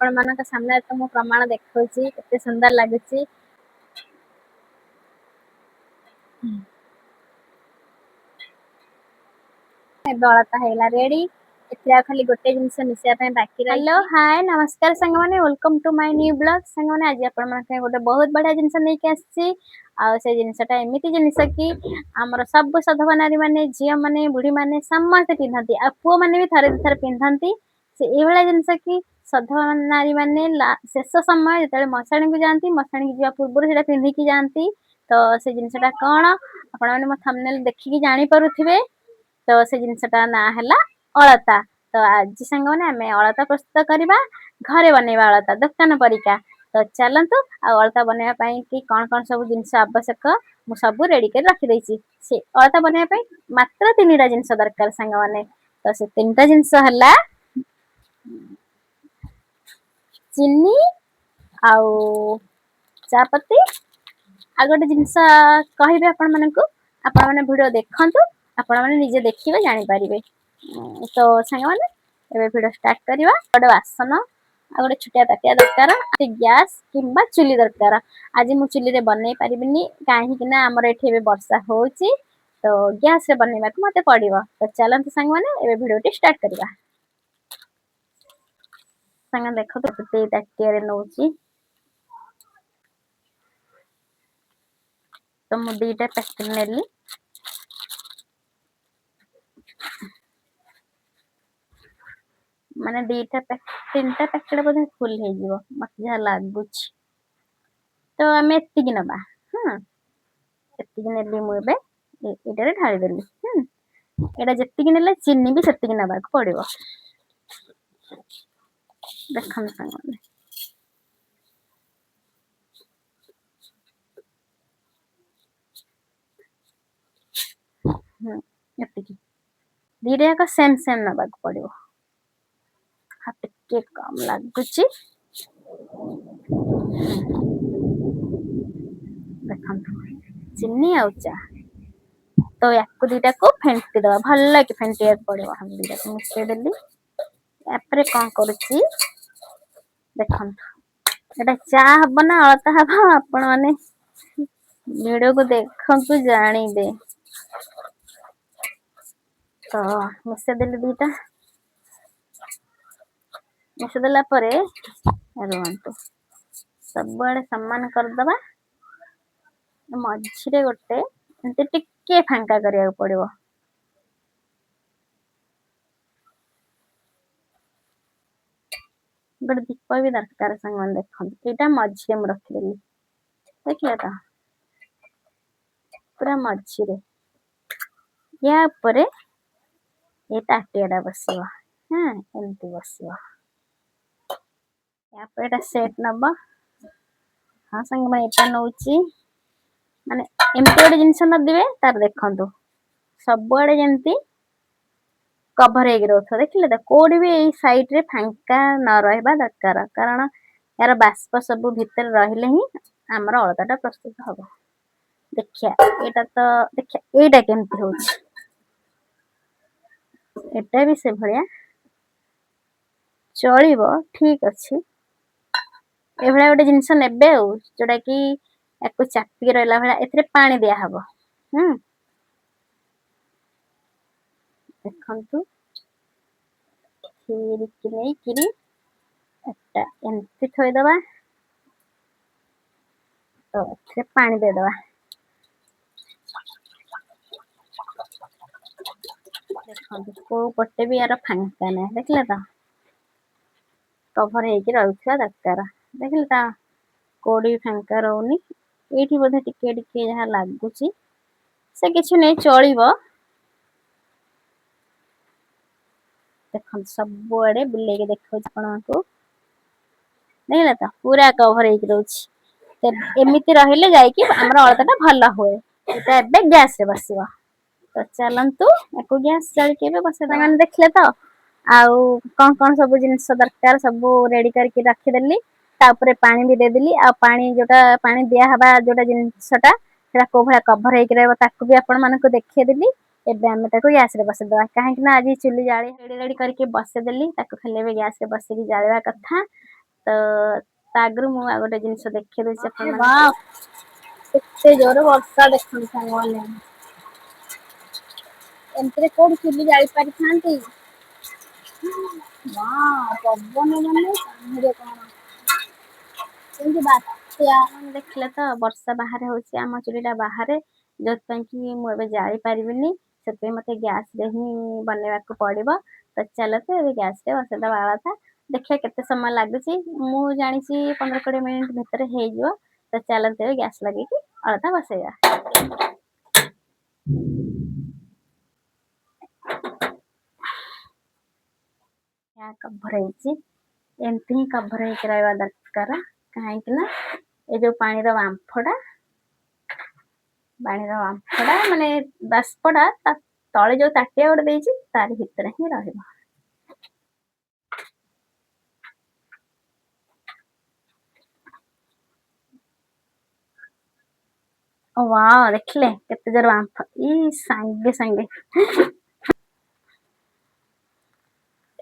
आपण मानक सामने तो मु प्रमाण देखौची केते सुंदर लागुची। दळता हैला रेडी एथिया खाली गोटे जिंस मिसिया पे बाकी रही। हेलो हाय नमस्कार संग माने welcome to my new blog. संग माने आज आपण माने गोटे बहुत बढ़िया जिंस नै के आसी आ से जिंसटा एमिति जिंस की हमर सब सधवा नारी माने झिया माने बुढ़ी माने समस्त पिंधंती आ पुओ माने भी थरे थरे पिंधंती। से एवला जिंस की सधवा नारी माने शेष समय जतले मसाणी को जानती मसाणी की जिया पूर्व सेटा पिंधि की जानती। तो से जिंसटा कोन आपण माने मो थंबनेल देखि की जानि परुथिबे। तो से जिनसटा ना हला अलता। तो आज संग माने हमें अलता प्रस्तुत करबा घरे बनेबा अलता दुकान परिका। तो चलंतु आ अलता बनेबा पई कि कोन सब जिंस आवश्यक मु सब रेडी कर रखि दैछि। से अलता बनेबा पई मात्र तीनटा जिंस दरकार संग माने। तो से तीनटा जिंस हला चीनी आउ चापत्ती आ गोटे जिनस कहबे आपण मानकु आपण माने वीडियो देखंतु आपण माने निजे देखिबे जानि परिबे। तो संग माने एबे वीडियो स्टार्ट करिवा। गोटे बासन आ गोटे छोटिया ताटिया दरकार आ गैस किंबा चुली दरकार। आज मु चुली रे बनै परिबिनी काहे कि ना हमर एठी एबे वर्षा होउची। तो गैस रे बनेबा को मते पड़िबो। तो चलंतु संग माने एबे वीडियो टी स्टार्ट करिवा। संग देखो तो ते ताटिया रे नउची। तो मु दीटा पैकेट नेली माने दीटा तीनटा पैकेट बोधे फुल हे जीवो मते जा लागुच। तो हमें एत्ती कि नबा एत्ती कि नेली मु एबे एटा रे ढाଳି देली। एटा जेत्ती कि नेले चीनी भी सेत्ती कि नबा को पड़िबो। देखन संग एत्ती कि दीटा का सेम सेम नबा को पड़िबो। हा टिके कम लागुची। देखन चीनी आउ चा तो याकु दीटा को फेंटी दवा भल्ला कि फेंटिया पड़िबो। हम दीटा को मिक्स देली एपरे कोन करूची देखन एटा चा हबो ना अलता हबो आपण माने वीडियो को देखंतु जानिबे। तो मिसे देली दीटा मिसे देला परे रुहंतु सब बड़े समान कर दबा। मझिरे गोटे एंते टिके फांका करिया पड़िबो। गोटे दीप भी दरकार संग मन देखन एटा मझिरे मु रखि देली देखिया तो पूरा मझिरे या ऊपर ए ताटियाडा बसिबो। हां एंती बसिबो या पर एटा सेट नबा। हां संग में एटा नउची माने एमती गोटे जिंस न दिबे तार देखंतु सब बड़े जेंती कवर हे गिरथो देखिले त कोडी भी एई साइड रे फांका न रहबा दरकार कारण यार बाष्प सब भीतर रहिले ही हमर अलताटा प्रस्तुत हबो। देखिया एटा तो देखिया एटा केमती होउची एटा भी से भलिया चलिबो ठीक अछि। ए भलिया गोटे जिंस नेबे जोटा कि एको चापी रहला भलिया एथरे पानी दिया हबो। देखंतु फिर कि नै किरी एटा एंती थोइ दबा। तो एथरे पानी दे दबा देखंतु को पट्टे भी यार फांका नै देखले त कवर हे कि रहउछा दरकार देखले त कोडी फांका रहउनी एठी बोधे टिके टिके जहा लागुची से किछु नै चलिबो। देखन सब बड़े बुले के देखौ आपण को देखले त पूरा कवर हे कि रहउची। ते एमिति रहिले जाय कि हमरा अलताटा भल्ला होय। एटा एबे गैस रे बसिबो। तो चलंतु एको गैस जल के बे बसे माने देखले त आउ कोन सब जिंस दरकार सब रेडी करके रखि देली। ता ऊपर पानी भी दे देली आ पानी जोटा पानी दिया हबा जोटा जिंसटा सेटा को भला कवर हे कि रहबो ताकू भी आपण माने को देखिए देली। एबे हम ताको गैस रे बसे दवा काहे कि ना आज चुली जाळे रेडी रेडी करके बसे देली ताको खाली एबे गैस रे बसे की जाळवा कथा। ତ ତା ଆଗରୁ ମୁଁ ଆଉ ଗୋଟେ ଜିନିଷ ଦେଖେଇ ଦଉଛି ଆପଣମାନଙ୍କୁ। କେତେ ଜୋର ବର୍ଷା ଦେଖନ୍ତୁ ସାଙ୍ଗମାନେ। ଏମିତିରେ କୋଉଠି ଚୁଲି ଜାଳି ପାରିଥାନ୍ତି। ପବନ ମାନେ କାହିଁରେ କଣ କେମିତି ବାତ୍ୟା ଦେଖିଲେ ତ ବର୍ଷା ବାହାରେ ହଉଛି, ଆମ ଚୁଲିଟା ବାହାରେ, ଯୋଉଥିପାଇଁ କି ମୁଁ ଏବେ ଜାଳି ପାରିବିନି। ସେଥିପାଇଁ ମତେ ଗ୍ୟାସ ରେ ହିଁ ବନେଇବାକୁ ପଡିବ। ତ ଚାଲନ୍ତୁ ଏବେ ଗ୍ୟାସ ରେ ବସେଇଦବା ଅଳତା। ଦେଖିବା କେତେ ସମୟ ଲାଗୁଛି, ମୁଁ ଜାଣିଛି 15-20 ମିନିଟ ଭିତରେ ହେଇଯିବ। ତ ଚାଲନ୍ତୁ ଏବେ ଗ୍ୟାସ ଲଗେଇକି ଅଳତା ବସେଇବା। କଭର ହେଇଛି, ଏମିତି ହିଁ କଭର ହେଇକି ରହିବା ଦରକାର। କାହିଁକି ନା ଏ ଯୋଉ ପାଣିର ବାମ୍ଫଟା ମାନେ ବାଷ୍ପଟା ତା ତଳେ ଯୋଉ ତାଟିଆ ଗୋଟେ ଦେଇଛି ତାରି ଭିତରେ ହିଁ ରହିବ। ୱାଓ, ଦେଖିଲେ କେତେ ଜୋର ବାମ୍ଫ, ସାଙ୍ଗେ ସାଙ୍ଗେ।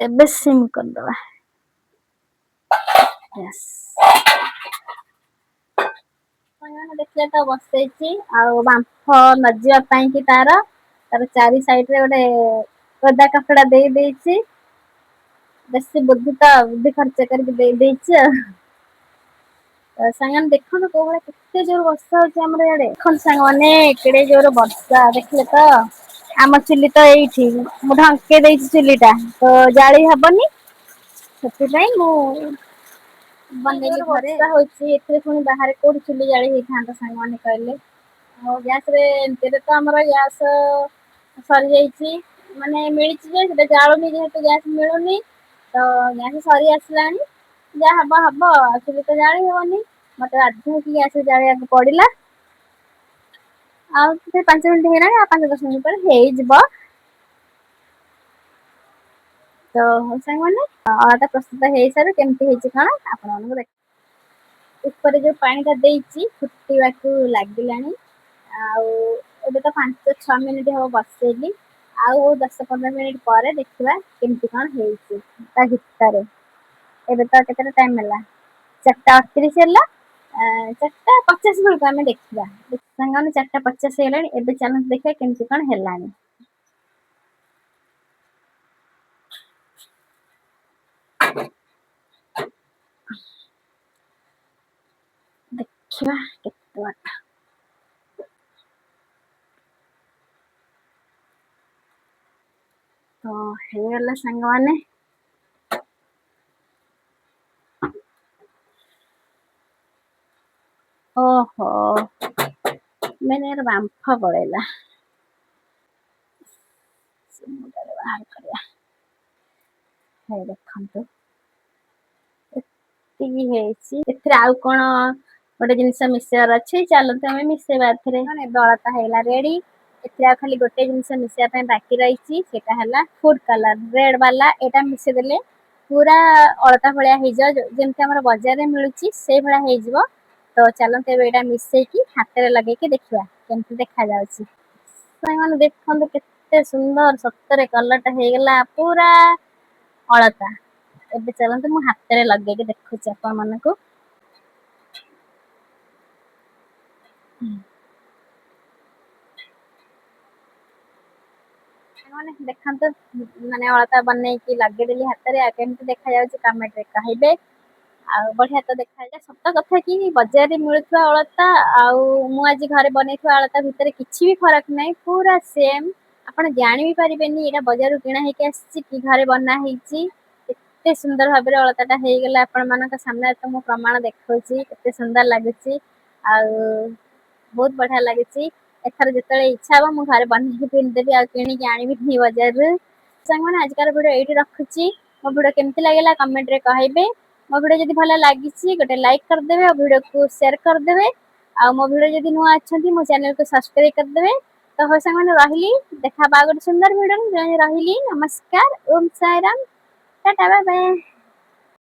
ଏବେ ସିମ୍ କରିଦବା। ଦେଖିଲେ ତ ବସେଇଛି, ଆଉ ବାମ୍ଫ ନଯିବା ପାଇଁ କି ତାର ଚାରି ସାଇଡ ରେ ଗୋଟେ ଓଦା କପଡା ଦେଇ ଦେଇଛି। ବେଶୀ ବୁଦ୍ଧି ଖର୍ଚ୍ଚ କରିକି ଦେଇ ଦେଇଛି ଆଉ। ସାଙ୍ଗମାନେ ଦେଖନ୍ତୁ କୋଉ ଭଳିଆ କେତେ ଜୋର ବର୍ଷା ହଉଛି ଆମର ଇଆଡେ। ଦେଖନ୍ତୁ ସାଙ୍ଗମାନେ କେଡେ ଜୋର ବର୍ଷା, ଦେଖିଲେ ତ। ଆମ ଚୁଲି ତ ଏଇଠି, ମୁଁ ଢଙ୍କେଇ ଦେଇଛି ଚୁଲି ଟା, ତ ଜାଳି ହବନି। ସେଥିପାଇଁ ମୁଁ ବନେଇଲି ଘରେ। ବର୍ଷା ହଉଛି ଏଥିରେ ପୁଣି ବାହାରେ କୋଉଠି ଚୁଲି ଜାଳି ହେଇଥାନ୍ତା ସାଙ୍ଗମାନେ କହିଲେ। ଆଉ ଗ୍ୟାସ ରେ ଏମିତିରେ ତ ଆମର ଗ୍ୟାସ ସରିଯାଇଛି, ମାନେ ମିଳିଛି ଯେ ସେଟା ଜାଳୁନି, ଯେହେତୁ ଗ୍ୟାସ ମିଳୁନି। ତ ଗ୍ୟାସ ସରି ଆସିଲାଣି, ଯାହା ହବ ହବ, ଆଉ ଚୁଲି ତ ଜାଳି ହବନି। ମତେ ବାଧ୍ୟ ହେଇକି ଗ୍ୟାସ ଜାଳିବାକୁ ପଡିଲା। ଆଉ 5 ମିନିଟ ହେଇଗଲାଣି, ଆଉ 5-10 ମିନିଟ ପରେ ହେଇଯିବ। ତ ହଉ ସାଙ୍ଗମାନେ, ଅଳତା ପ୍ରସ୍ତୁତ ହେଇସାରୁ କେମିତି ହେଇଛି କଣ ଆପଣମାନଙ୍କୁ ଦେଖ। ଉପରେ ଯୋଉ ପାଣି ଟା ଦେଇଛି ଫୁଟିବାକୁ ଲାଗିଲାଣି। ଆଉ ଏବେ ତ 5-6 ମିନିଟ ହବ ବସେଇଲି। ଆଉ 10-15 ମିନିଟ ପରେ ଦେଖିବା କେମିତି କଣ ହେଇଛି ତା ଭିତରେ। ଏବେ ତ କେତେଟା ଟାଇମ ହେଲା, 4:38 ହେଲା। 4:50 ବେଳକୁ ଆମେ ଦେଖିବା। ସାଙ୍ଗମାନେ 4:50 ହେଇଗଲାଣି, ଏବେ ଚାଲନ୍ତୁ ଦେଖିବା କେମିତି କଣ ହେଲାଣି। ଦେଖିବା କେତେ ବାଟ। ତ ହେଇଗଲା ସାଙ୍ଗମାନେ। ଓହୋ, ମାନେ ଏର ବାମ୍ଫ ପଳେଇଲା। ବାହାର କରିବା। ହେଇ ଦେଖନ୍ତୁ ଏତିକି ହେଇଛି, ଏଥିରେ ଆଉ କଣ ଗୋଟେ ଜିନିଷ ମିଶେଇବାର ଅଛି, ଚାଲନ୍ତୁ ଆମେ ମିଶେଇବା ଏଥିରେ। ଏବେ ଅଳତା ହେଇଗଲା ରେଡି। ଏଥିରେ ଆଉ ଖାଲି ଗୋଟେ ଜିନିଷ ମିଶେଇବା ପାଇଁ ବାକି ରହିଛି, ସେଟା ହେଲା ଫୁଡ କଲର ରେଡ ବାଲା। ଏଇଟା ମିଶେଇଦେଲେ ପୁରା ଅଳତା ଭଳିଆ ହେଇଯିବ, ଯେମିତି ଆମର ବଜାରରେ ମିଳୁଛି ସେଇ ଭଳିଆ ହେଇଯିବ। ତ ଚାଲନ୍ତୁ ଏବେ ଏଇଟା ମିଶେଇକି ହାତରେ ଲଗେଇକି ଦେଖିବା କେମିତି ଦେଖା ଯାଉଛି। ସାଙ୍ଗମାନେ ଦେଖନ୍ତୁ କେତେ ସୁନ୍ଦର, ସତରେ କଲର ଟା ହେଇଗଲା ପୁରା ଅଳତା। ଏବେ ଚାଲନ୍ତୁ ମୁଁ ହାତରେ ଲଗେଇକି ଦେଖୁଛି ଆପଣ ମାନଙ୍କୁ। ମାନେ ଦେଖନ୍ତୁ, ମାନେ ଅଳତା ବନେଇକି ଲଗେଇଦେଲି ହାତରେ, ଆଉ କେମିତି ଦେଖାଯାଉଛି କମେଣ୍ଟରେ କହିବେ। ଆଉ ବଢିଆ ତ ଦେଖାଯାଉଛି। ସତ କଥା କି ବଜାରରେ ମିଳୁଥିବା ଅଳତା ଆଉ ମୁଁ ଆଜି ଘରେ ବନେଇଥିବା ଅଳତା ଭିତରେ କିଛି ବି ଫରକ ନାହିଁ, ପୁରା ସେମ। ଆପଣ ଜାଣି ବି ପାରିବେନି ଏଇଟା ବଜାରରୁ କିଣା ହେଇକି ଆସିଛି କି ଘରେ ବନା ହେଇଛି। ଏତେ ସୁନ୍ଦର ଭାବରେ ଅଳତା ଟା ହେଇଗଲା, ଆପଣ ମାନଙ୍କ ସାମ୍ନାରେ ତ ମୁଁ ପ୍ରମାଣ ଦେଖଉଛି କେତେ ସୁନ୍ଦର ଲାଗୁଛି। ଆଉ ବହୁତ ବଢିଆ ଲାଗୁଛି। ଏଥର ଯେତେବେଳେ ଇଚ୍ଛା ହବ ମୁଁ ଘରେ ବନେଇକି ପିନ୍ଧିଦେବି, ଆଉ କିଣିକି ଆଣିବିନି ବଜାରରୁ। ସାଙ୍ଗମାନେ ଆଜିକାର ଭିଡିଓ ଏଇଠି ରଖୁଛି। ମୋ ଭିଡିଓ କେମିତି ଲାଗିଲା କମେଣ୍ଟ ରେ କହିବେ। ମୋ ଭିଡିଓ ଯଦି ଭଲ ଲାଗିଛି ଗୋଟେ ଲାଇକ୍ କରିଦେବେ, ଆଉ ଭିଡିଓକୁ ସେୟାର କରିଦେବେ। ଆଉ ମୋ ଭିଡିଓ ଯଦି ନୂଆ ଅଛନ୍ତି ମୋ ଚ୍ୟାନେଲକୁ ସବସ୍କ୍ରାଇବ କରିଦେବେ। ତ ହଉ ସାଙ୍ଗମାନେ ରହିଲି, ଦେଖା ହବା ଆଉ ଗୋଟେ ସୁନ୍ଦର ଭିଡିଓରେ। ରହିଲି, ନମସ୍କାର, Om Sai Ram, tata bye bye.